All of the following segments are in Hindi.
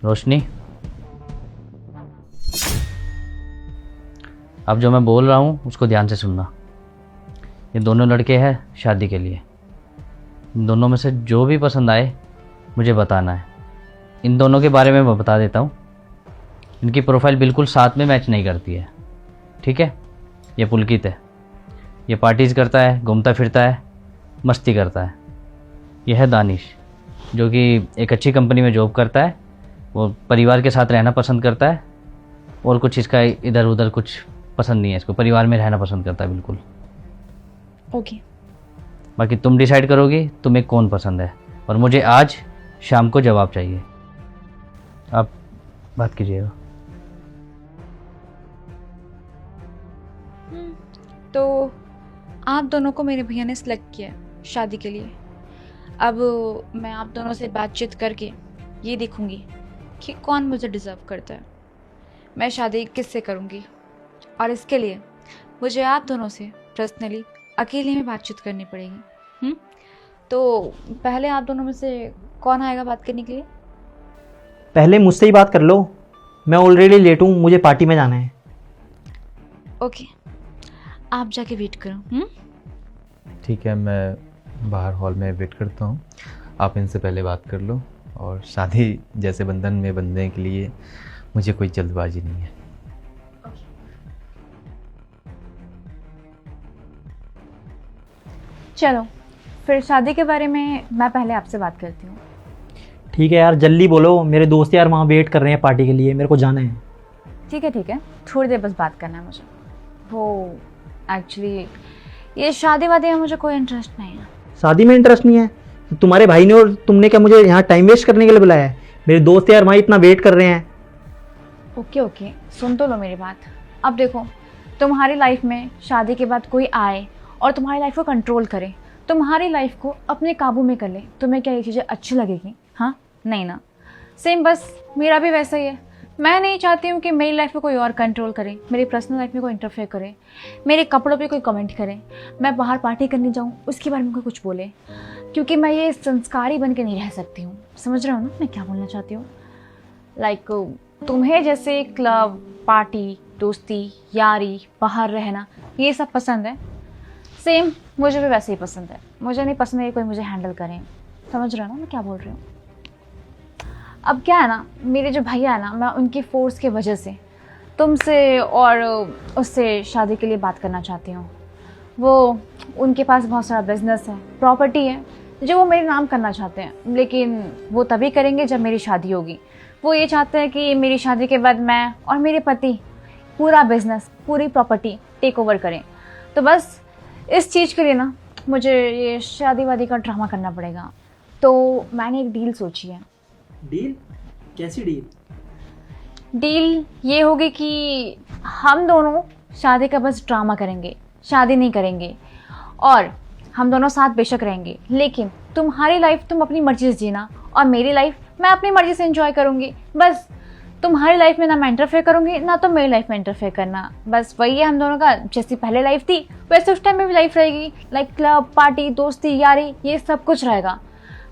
रोशनी, अब जो मैं बोल रहा हूँ उसको ध्यान से सुनना। ये दोनों लड़के हैं शादी के लिए। इन दोनों में से जो भी पसंद आए मुझे बताना है। इन दोनों के बारे में मैं बता देता हूँ, इनकी प्रोफाइल बिल्कुल साथ में मैच नहीं करती है, ठीक है। ये पुलकित है, ये पार्टीज़ करता है, घूमता फिरता है, मस्ती करता है। यह है दानिश, जो कि एक अच्छी कंपनी में जॉब करता है। वो परिवार के साथ रहना पसंद करता है, और कुछ इसका इधर उधर कुछ पसंद नहीं है इसको। परिवार में रहना पसंद करता है बिल्कुल। ओके। बाकी तुम डिसाइड करोगी तुम्हें कौन पसंद है, और मुझे आज शाम को जवाब चाहिए। आप बात कीजिएगा। तो आप दोनों को मेरे भैया ने सेलेक्ट किया है शादी के लिए। अब मैं आप दोनों से बातचीत करके ये देखूंगी कि कौन मुझे डिज़र्व करता है। मैं शादी किससे करूंगी, और इसके लिए मुझे आप दोनों से पर्सनली अकेले में बातचीत करनी पड़ेगी। तो पहले आप दोनों में से कौन आएगा बात करने के लिए? पहले मुझसे ही बात कर लो, मैं ऑलरेडी लेट हूँ, मुझे पार्टी में जाना है। ओके, आप जाके वेट करो। ठीक है, मैं बाहर हॉल में वेट करता हूँ। आप इनसे पहले बात कर लो, और शादी जैसे बंधन में बंधने के लिए मुझे कोई जल्दबाजी नहीं है। चलो फिर शादी के बारे में मैं पहले आपसे बात करती हूँ। ठीक है यार, जल्दी बोलो, मेरे दोस्त यार वहाँ वेट कर रहे हैं पार्टी के लिए, मेरे को जाना है। ठीक है, थोड़ी देर बस बात करना है मुझे। वो एक्चुअली ये शादी वादी में मुझे कोई इंटरेस्ट नहीं है। शादी में इंटरेस्ट नहीं है? तो तुम्हारे भाई ने और तुमने क्या मुझे यहाँ टाइम वेस्ट करने के लिए बुलाया है? मेरे दोस्त यार वहाँ इतना वेट कर रहे हैं। ओके, सुन तो लो मेरी बात। अब देखो, तुम्हारी लाइफ में शादी के बाद कोई आए और तुम्हारी लाइफ को कंट्रोल करे, तुम्हारी लाइफ को अपने काबू में कर ले, तुम्हें क्या ये चीज़ें अच्छी लगेगी? हाँ, नहीं ना। सेम बस मेरा भी वैसा ही है। मैं नहीं चाहती हूँ कि मेरी लाइफ में कोई और कंट्रोल करे, मेरी पर्सनल लाइफ में कोई इंटरफेयर करे, मेरे कपड़ों पे कोई कमेंट करे, मैं बाहर पार्टी करने जाऊँ उसके बारे में कोई कुछ बोले, क्योंकि मैं ये संस्कारी बन के नहीं रह सकती हूँ। समझ रहे हो ना मैं क्या बोलना चाहती हूँ? लाइक तुम्हें जैसे क्लब, पार्टी, दोस्ती, यारी, बाहर रहना ये सब पसंद है, सेम मुझे भी वैसे ही पसंद है। मुझे नहीं पसंद है कि कोई मुझे हैंडल करे। समझ रहे हो ना मैं क्या बोल रही हूँ? अब क्या है ना, मेरे जो भैया है ना, मैं उनकी फोर्स की वजह से तुमसे और उससे शादी के लिए बात करना चाहती हूँ। वो उनके पास बहुत सारा बिजनेस है, प्रॉपर्टी है जो वो मेरे नाम करना चाहते हैं, लेकिन वो तभी करेंगे जब मेरी शादी होगी। वो ये चाहते हैं कि मेरी शादी के बाद मैं और मेरे पति पूरा बिजनेस, पूरी प्रॉपर्टी टेक ओवर करें। तो बस इस चीज़ के लिए ना मुझे ये शादी वादी का ड्रामा करना पड़ेगा। तो मैंने एक डील सोची है। डील? कैसी डील? डील ये होगी कि हम दोनों शादी का बस ड्रामा करेंगे, शादी नहीं करेंगे, और हम दोनों साथ बेशक रहेंगे, लेकिन तुम्हारी लाइफ तुम अपनी मर्जी से जीना और मेरी लाइफ मैं अपनी मर्जी से एंजॉय करूँगी। बस तुम्हारी लाइफ में ना मैं इंटरफेयर करूँगी, ना तुम मेरी लाइफ में इंटरफेयर करना। बस वही है हम दोनों का, जैसी पहले लाइफ थी वैसे उस टाइम में भी लाइफ रहेगी। लाइक क्लब, पार्टी, दोस्ती, यारी, ये सब कुछ रहेगा।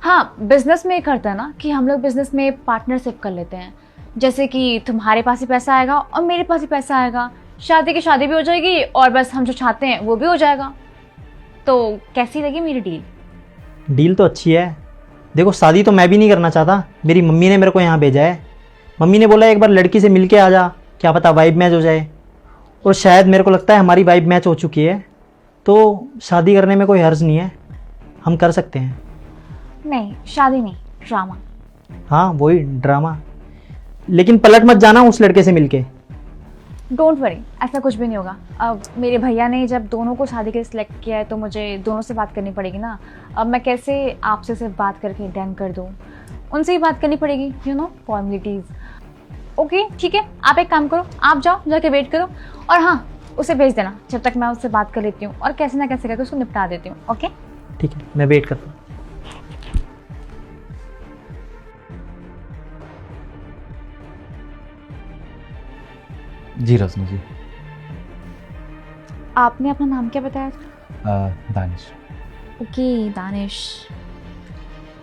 हाँ, बिजनेस में ये करता है ना कि हम लोग बिजनेस में पार्टनरशिप कर लेते हैं, जैसे कि तुम्हारे पास ही पैसा आएगा और मेरे पास ही पैसा आएगा, शादी की शादी भी हो जाएगी और बस हम जो चाहते हैं वो भी हो जाएगा। तो कैसी लगी मेरी डील? डील तो अच्छी है। देखो, शादी तो मैं भी नहीं करना चाहता, मेरी मम्मी ने मेरे को यहाँ भेजा है। मम्मी ने बोला एक बार लड़की से मिल के आ जा, क्या पता वाइब मैच हो जाए, और शायद मेरे को लगता है हमारी वाइब मैच हो चुकी है, तो शादी करने में कोई हर्ज नहीं है, हम कर सकते हैं। नहीं, शादी नहीं, ड्रामा। हाँ वही ड्रामा, लेकिन पलट मत जाना उस लड़के से मिलके। डोंट वरी, ऐसा कुछ भी नहीं होगा। अब मेरे भैया ने जब दोनों को शादी के लिए सिलेक्ट किया है तो मुझे दोनों से बात करनी पड़ेगी ना। अब मैं कैसे आपसे सिर्फ बात करके डन कर दूँ, उनसे ही बात करनी पड़ेगी, यू नो, फॉर्मेलिटीज़। ओके ठीक है, आप एक काम करो, आप जाओ जाके वेट करो, और हाँ उसे भेज देना जब तक मैं उससे बात कर लेती हूँ और कैसे ना कैसे करके उसको निपटा देती हूँ। ओके ठीक है, मैं वेट करता हूँ। जी रोशनी जी। आपने अपना नाम क्या बताया था? दानिश। ओके दानिश,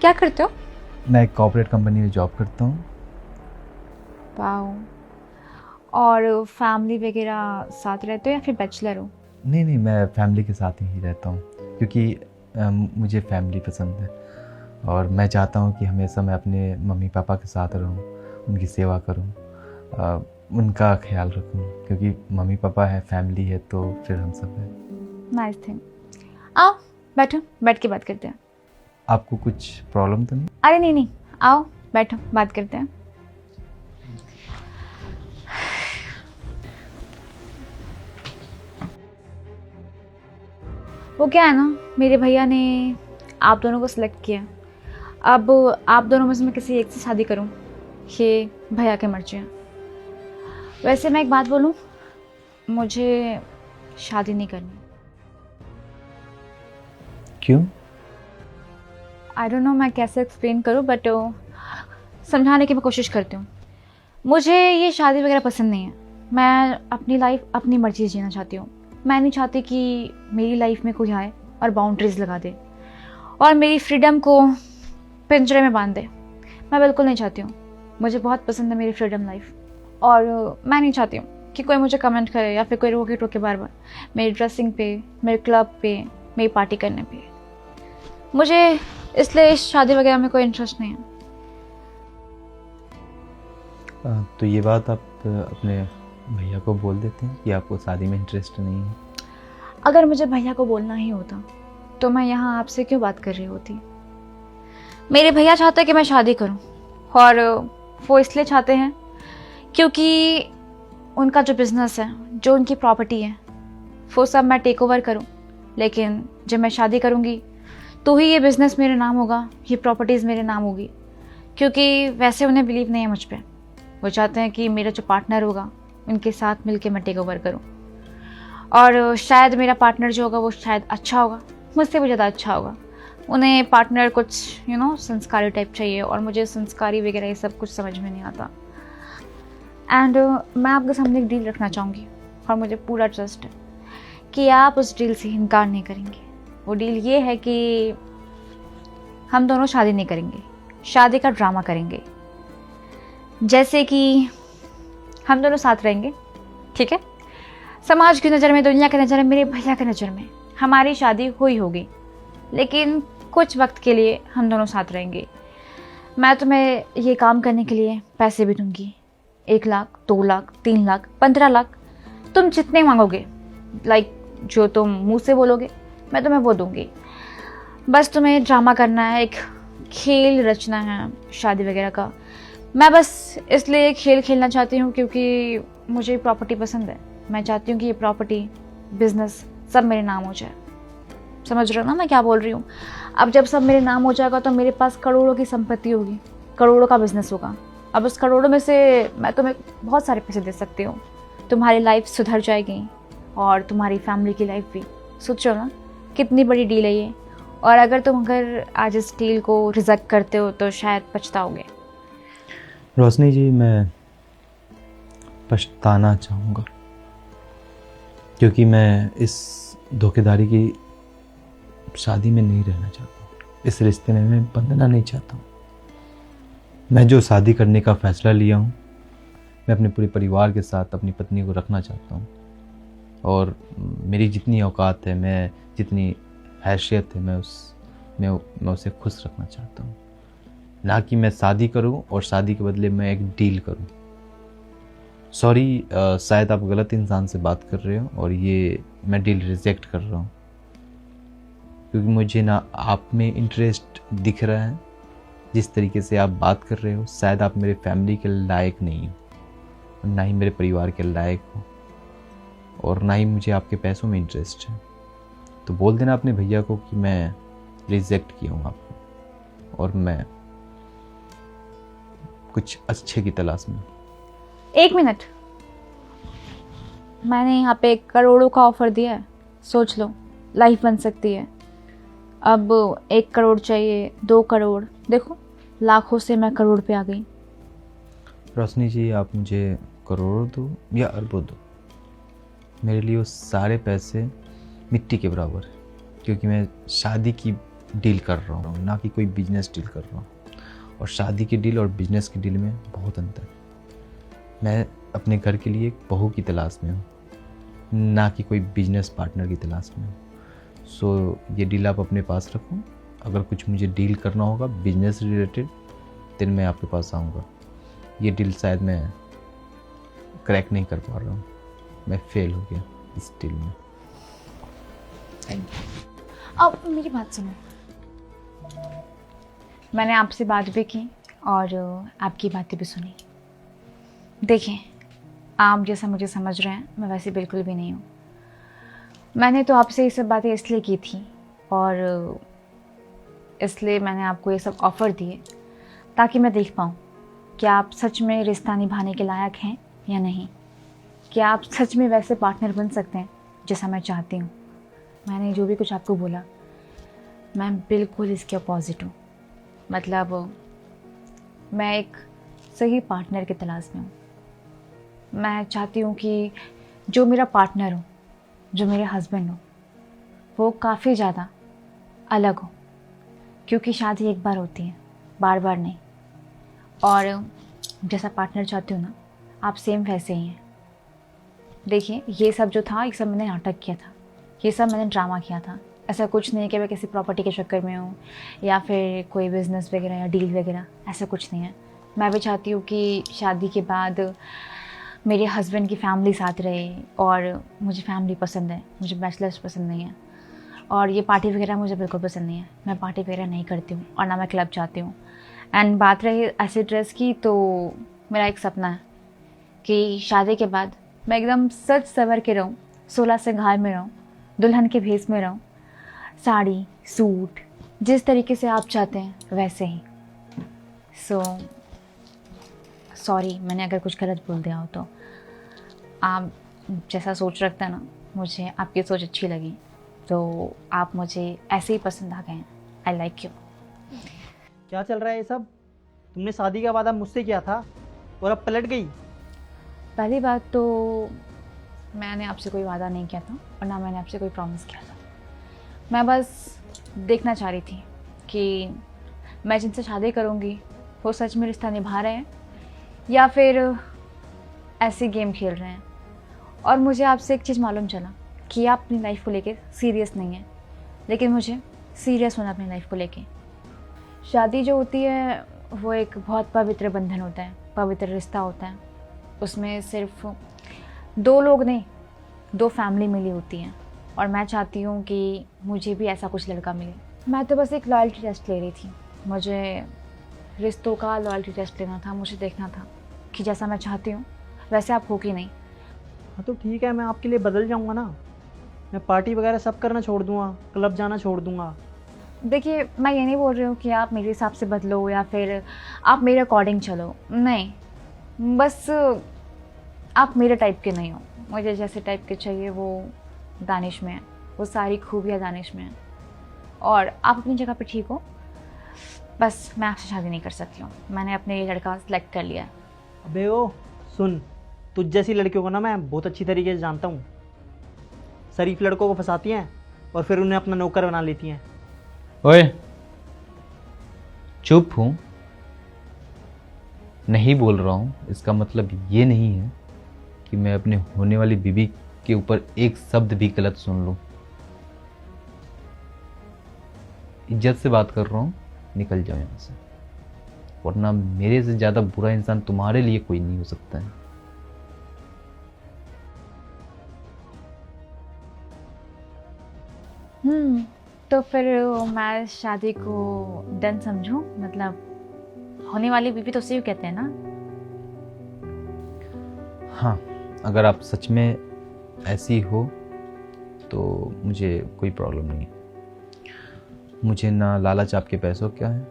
क्या करते हो? मैं एक कॉर्पोरेट कंपनी में जॉब करता हूँ। वाओ। और फैमिली वगैरह साथ रहते हो या फिर बैचलर हो? नहीं नहीं, मैं फैमिली के साथ ही रहता हूँ, क्योंकि मुझे फैमिली पसंद है और मैं चाहता हूँ कि हमेशा मैं अपने मम्मी पापा के साथ रहूँ, उनकी सेवा करूँ, उनका ख्याल रखूँ, क्योंकि मम्मी पापा है, फैमिली है, तो फिर हम सब है। Nice thing. आओ बैठो, बैठ के बात करते हैं। आपको कुछ प्रॉब्लम तो नहीं? अरे नहीं नहीं, आओ बैठो, बात करते हैं। वो क्या है ना, मेरे भैया ने आप दोनों को सिलेक्ट किया। अब आप दोनों में से मैं किसी एक से शादी करूं, ये भैया की मर्जी है। वैसे मैं एक बात बोलूं, मुझे शादी नहीं करनी। क्यों? आई डोंट नो मैं कैसे एक्सप्लेन करूं, बट समझाने की मैं कोशिश करती हूँ। मुझे ये शादी वगैरह पसंद नहीं है। मैं अपनी लाइफ अपनी मर्जी से जीना चाहती हूँ। मैं नहीं चाहती कि मेरी लाइफ में कोई आए और बाउंड्रीज लगा दे और मेरी फ्रीडम को पिंजरे में बांध दे। मैं बिल्कुल नहीं चाहती हूँ। मुझे बहुत पसंद है मेरी फ्रीडम लाइफ, और मैं नहीं चाहती हूँ कि कोई मुझे कमेंट करे या फिर कोई रोके टोके बार बार मेरी ड्रेसिंग पे, मेरे क्लब पे, मेरी पार्टी करने पे। मुझे इसलिए इस शादी वगैरह में कोई इंटरेस्ट नहीं है। तो ये बात आप अपने भैया को बोल देते हैं कि आपको शादी में इंटरेस्ट नहीं है। अगर मुझे भैया को बोलना ही होता तो मैं यहाँ आपसे क्यों बात कर रही होती। मेरे भैया चाहते हैं कि मैं शादी करूँ, और वो इसलिए चाहते हैं क्योंकि उनका जो बिज़नेस है, जो उनकी प्रॉपर्टी है, वो सब मैं टेक ओवर करूँ। लेकिन जब मैं शादी करूँगी तो ही ये बिज़नेस मेरे नाम होगा, ये प्रॉपर्टीज़ मेरे नाम होगी, क्योंकि वैसे उन्हें बिलीव नहीं है मुझ पर। वो चाहते हैं कि मेरा जो पार्टनर होगा उनके साथ मिलके मैं टेक ओवर करूँ, और शायद मेरा पार्टनर जो होगा वो शायद अच्छा होगा, मुझसे भी ज़्यादा अच्छा होगा। उन्हें पार्टनर कुछ संस्कारी टाइप चाहिए, और मुझे संस्कारी वगैरह ये सब कुछ समझ में नहीं आता। एंड मैं आपके सामने एक डील रखना चाहूँगी, और मुझे पूरा ट्रस्ट है कि आप उस डील से इनकार नहीं करेंगे। वो डील ये है कि हम दोनों शादी नहीं करेंगे, शादी का ड्रामा करेंगे। जैसे कि हम दोनों साथ रहेंगे, ठीक है, समाज की नज़र में, दुनिया की नज़र में, मेरे भैया की नज़र में हमारी शादी हुई होगी, लेकिन कुछ वक्त के लिए हम दोनों साथ रहेंगे। मैं तुम्हें ये काम करने के लिए पैसे भी दूंगी, 1 लाख, 2 लाख, 3 लाख, 15 लाख, तुम जितने मांगोगे, लाइक जो तुम मुंह से बोलोगे मैं तुम्हें वो दूंगी। बस तुम्हें ड्रामा करना है, एक खेल रचना है शादी वगैरह का। मैं बस इसलिए खेल खेलना चाहती हूँ क्योंकि मुझे प्रॉपर्टी पसंद है। मैं चाहती हूँ कि ये प्रॉपर्टी, बिजनेस सब मेरे नाम हो जाए। समझ रहे हो ना मैं क्या बोल रही हूँ? अब जब सब मेरे नाम हो जाएगा तो मेरे पास करोड़ों की संपत्ति होगी, करोड़ों का बिजनेस होगा। अब उस करोड़ों में से मैं तुम्हें बहुत सारे पैसे दे सकती हूँ, तुम्हारी लाइफ सुधर जाएगी और तुम्हारी फैमिली की लाइफ भी। सोचो ना कितनी बड़ी डील है ये, और अगर तुम आज इस डील को रिजेक्ट करते हो तो शायद पछताओगे। रोशनी जी, मैं पछताना चाहूँगा, क्योंकि मैं इस धोखेधारी की शादी में नहीं रहना चाहता हूँ, इस रिश्ते में मैं बंधना नहीं चाहता हूँ। मैं जो शादी करने का फ़ैसला लिया हूँ, मैं अपने पूरे परिवार के साथ अपनी पत्नी को रखना चाहता हूँ, और मेरी जितनी औकात है, मैं जितनी हैसियत है, मैं उसे खुश रखना चाहता हूँ। ना कि मैं शादी करूँ और शादी के बदले मैं एक डील करूँ। सॉरी, शायद आप गलत इंसान से बात कर रहे हो, और ये मैं डील रिजेक्ट कर रहा हूँ, क्योंकि मुझे ना आप में इंटरेस्ट दिख रहा है। जिस तरीके से आप बात कर रहे हो, शायद आप मेरे फैमिली के लायक नहीं हो, ना ही मेरे परिवार के लायक हो, और ना ही मुझे आपके पैसों में इंटरेस्ट है। तो बोल देना अपने भैया को कि मैं रिजेक्ट किया हूँ आपको, और मैं कुछ अच्छे की तलाश में। 1 मिनट, मैंने यहाँ पे करोड़ों का ऑफर दिया है, सोच लो, लाइफ बन सकती है। अब 1 करोड़ चाहिए, 2 करोड़, देखो लाखों से मैं करोड़ पे आ गई। रोशनी जी, आप मुझे करोड़ों दो या अरबों दो, मेरे लिए वो सारे पैसे मिट्टी के बराबर है, क्योंकि मैं शादी की डील कर रहा हूँ, ना कि कोई बिजनेस डील कर रहा हूँ। और शादी की डील और बिजनेस की डील में बहुत अंतर है। मैं अपने घर के लिए एक बहू की तलाश में हूँ, ना कि कोई बिजनेस पार्टनर की तलाश में हूँ। सो ये डील आप अपने पास रखो। अगर कुछ मुझे डील करना होगा बिजनेस रिलेटेड, दिन मैं आपके पास आऊँगा। ये डील शायद मैं क्रैक नहीं कर पा रहा हूँ, मैं फेल हो गया इस डील में। अब मेरी बात सुनो, मैंने आपसे बात भी की और आपकी बातें भी सुनी। देखिए, आप जैसा मुझे समझ रहे हैं मैं वैसे बिल्कुल भी नहीं हूँ। मैंने तो आपसे ये सब बातें इसलिए की थी और इसलिए मैंने आपको ये सब ऑफ़र दिए ताकि मैं देख पाऊँ कि आप सच में रिश्ता निभाने के लायक हैं या नहीं, कि आप सच में वैसे पार्टनर बन सकते हैं जैसा मैं चाहती हूँ। मैंने जो भी कुछ आपको बोला, मैं बिल्कुल इसके अपोजिट हूँ। मतलब मैं एक सही पार्टनर की तलाश में हूँ। मैं चाहती हूँ कि जो मेरा पार्टनर हो, जो मेरे हस्बैंड हो, वो काफ़ी ज़्यादा अलग हो, क्योंकि शादी एक बार होती है, बार बार नहीं। और जैसा पार्टनर चाहती हूँ ना, आप सेम वैसे ही हैं। देखिए, ये सब जो था, ये सब मैंने नाटक किया था, ये सब मैंने ड्रामा किया था। ऐसा कुछ नहीं कि मैं किसी प्रॉपर्टी के चक्कर में हूँ या फिर कोई बिज़नेस वगैरह या डील वगैरह, ऐसा कुछ नहीं है। मैं भी चाहती हूँ कि शादी के बाद मेरे हस्बैंड की फैमिली साथ रहे, और मुझे फैमिली पसंद है, मुझे बैचलर्स पसंद नहीं है, और ये पार्टी वगैरह मुझे बिल्कुल पसंद नहीं है। मैं पार्टी वगैरह नहीं करती हूँ और ना मैं क्लब जाती हूँ। एंड बात रही ऐसे ड्रेस की, तो मेरा एक सपना है कि शादी के बाद मैं एकदम सज सवर के रहूँ, 16 सिंगार में रहूँ, दुल्हन के भेस में रहूँ, साड़ी सूट जिस तरीके से आप चाहते हैं वैसे ही। सॉरी, मैंने अगर कुछ गलत बोल दिया हो तो। आप जैसा सोच रखते हैं ना, मुझे आपकी सोच अच्छी लगी, तो आप मुझे ऐसे ही पसंद आ गए हैं। I like you. क्या चल रहा है ये सब? तुमने शादी का वादा मुझसे किया था और अब पलट गई। पहली बात तो मैंने आपसे कोई वादा नहीं किया था और ना मैंने आपसे कोई प्रॉमिस किया था। मैं बस देखना चाह रही थी कि मैं जिनसे शादी करूँगी वो सच में रिश्ता निभा रहे हैं या फिर ऐसे गेम खेल रहे हैं। और मुझे आपसे एक चीज़ मालूम चला कि आप अपनी लाइफ को लेके सीरियस नहीं हैं, लेकिन मुझे सीरियस होना अपनी लाइफ को लेके। शादी जो होती है वो एक बहुत पवित्र बंधन होता है, पवित्र रिश्ता होता है। उसमें सिर्फ 2 लोग नहीं, 2 फैमिली मिली होती हैं, और मैं चाहती हूँ कि मुझे भी ऐसा कुछ लड़का मिले। मैं तो बस एक लॉयल्टी टेस्ट ले रही थी। मुझे रिश्तों का लॉयल्टी टेस्ट लेना था। मुझे देखना था कि जैसा मैं चाहती हूँ वैसे आप हो कि नहीं। हाँ तो ठीक है, मैं आपके लिए बदल जाऊँगा ना। मैं पार्टी वगैरह सब करना छोड़ दूँगा, क्लब जाना छोड़ दूँगा। देखिए, मैं ये नहीं बोल रही हूँ कि आप मेरे हिसाब से बदलो या फिर आप मेरे अकॉर्डिंग चलो, नहीं। बस आप मेरे टाइप के नहीं हो। मुझे जैसे टाइप के चाहिए वो दानिश में है, वो सारी खूबियाँ दानिश में है, और आप अपनी जगह पे ठीक हो। बस मैं आपसे शादी नहीं कर सकती हूँ। मैंने अपने ये लड़का सेलेक्ट कर लिया है। अबे ओ सुन, तुझ जैसी लड़कियों को ना मैं बहुत अच्छी तरीके से जानता हूँ। शरीफ लड़कों को फंसाती हैं और फिर उन्हें अपना नौकर बना लेती हैं। ओए, चुप हूँ, नहीं बोल रहा हूँ, इसका मतलब ये नहीं है कि मैं अपने होने वाली बीवी के ऊपर एक शब्द भी गलत सुन लूँ। इज्जत से बात कर रहा हूँ, निकल जाओ यहाँ से, वरना मेरे से ज़्यादा बुरा इंसान तुम्हारे लिए कोई नहीं हो सकता है। तो फिर मैं शादी को डन समझूं? मतलब होने वाली बीवी तो उसे ही कहते हैं ना। हाँ, अगर आप सच में ऐसी हो तो मुझे कोई प्रॉब्लम नहीं है। मुझे ना लालच आपके पैसों का है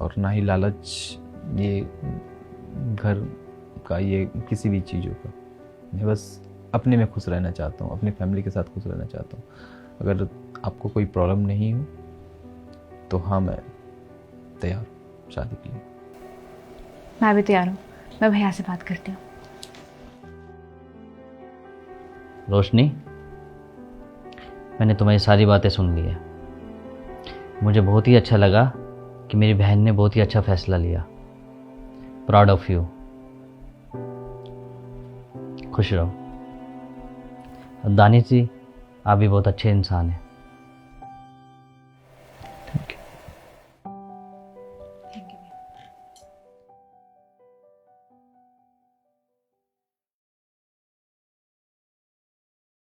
और ना ही लालच ये घर का, ये किसी भी चीज़ों का। मैं बस अपने में खुश रहना चाहता हूँ, अपनी फैमिली के साथ खुश रहना चाहता हूँ। अगर आपको कोई प्रॉब्लम नहीं हो तो हाँ, मैं तैयार हूँ शादी के लिए। मैं भी तैयार हूँ। मैं भैया से बात करती हूँ। रोशनी, मैंने तुम्हारी सारी बातें सुन ली है। मुझे बहुत ही अच्छा लगा कि मेरी बहन ने बहुत ही अच्छा फैसला लिया। Proud of you. खुश रहो। दानिश जी, आप भी बहुत अच्छे इंसान हैं।